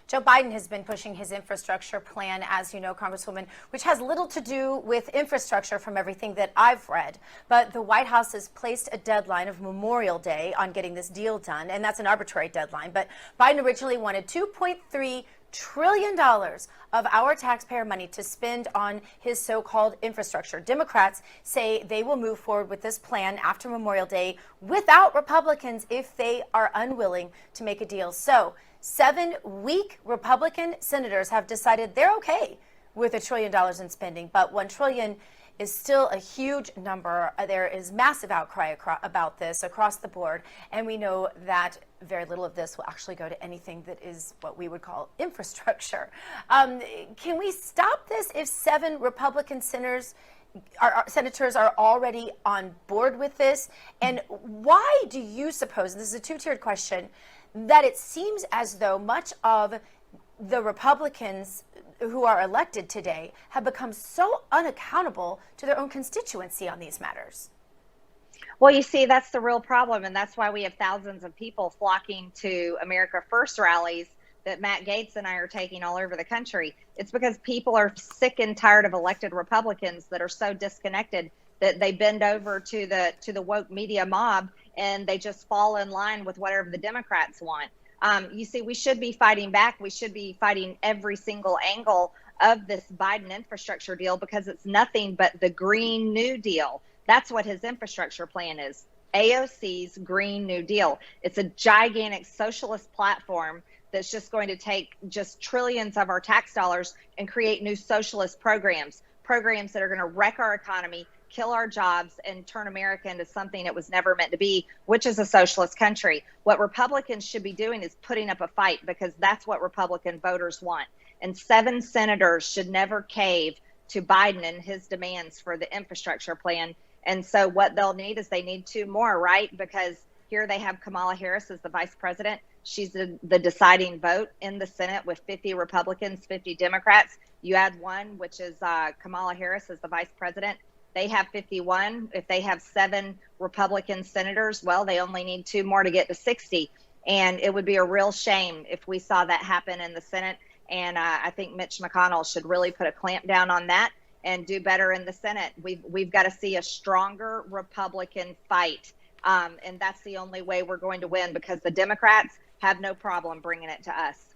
Joe Biden has been pushing his infrastructure plan, as you know, Congresswoman, which has little to do with infrastructure from everything that I've read. But the White House has placed a deadline of Memorial Day on getting this deal done, and that's an arbitrary deadline. But Biden originally wanted $2.3 trillion of our taxpayer money to spend on his so-called infrastructure. Democrats say they will move forward with this plan after Memorial Day without Republicans if they are unwilling to make a deal. So 7 weak Republican senators have decided they're okay with $1 trillion in spending, but $1 trillion is still a huge number. There is massive outcry about this across the board, and we know that very little of this will actually go to anything that is what we would call infrastructure. Can we stop this if 7 Republican senators are already on board with this? And why do you suppose, this is a two-tiered question, that it seems as though much of the Republicans who are elected today have become so unaccountable to their own constituency on these matters? Well, you see, that's the real problem, and that's why we have thousands of people flocking to America First rallies that Matt Gaetz and I are taking all over the country. It's because people are sick and tired of elected Republicans that are so disconnected that they bend over to the woke media mob and they just fall in line with whatever the Democrats want. You see, we should be fighting back. We should be fighting every single angle of this Biden infrastructure deal because it's nothing but the Green New Deal. That's what his infrastructure plan is. AOC's Green New Deal. It's a gigantic socialist platform that's just going to take just trillions of our tax dollars and create new socialist programs that are going to wreck our economy, kill our jobs, and turn America into something it was never meant to be, which is a socialist country. What Republicans should be doing is putting up a fight because that's what Republican voters want. And 7 senators should never cave to Biden and his demands for the infrastructure plan. And so what they'll need is they need 2 more, right? Because here they have Kamala Harris as the vice president. She's the deciding vote in the Senate with 50 Republicans, 50 Democrats. You add 1, which is Kamala Harris as the vice president. They have 51. If they have 7 Republican senators, well, they only need 2 more to get to 60. And it would be a real shame if we saw that happen in the Senate. And I think Mitch McConnell should really put a clamp down on that and do better in the Senate. We've got to see a stronger Republican fight. And that's the only way we're going to win because the Democrats have no problem bringing it to us.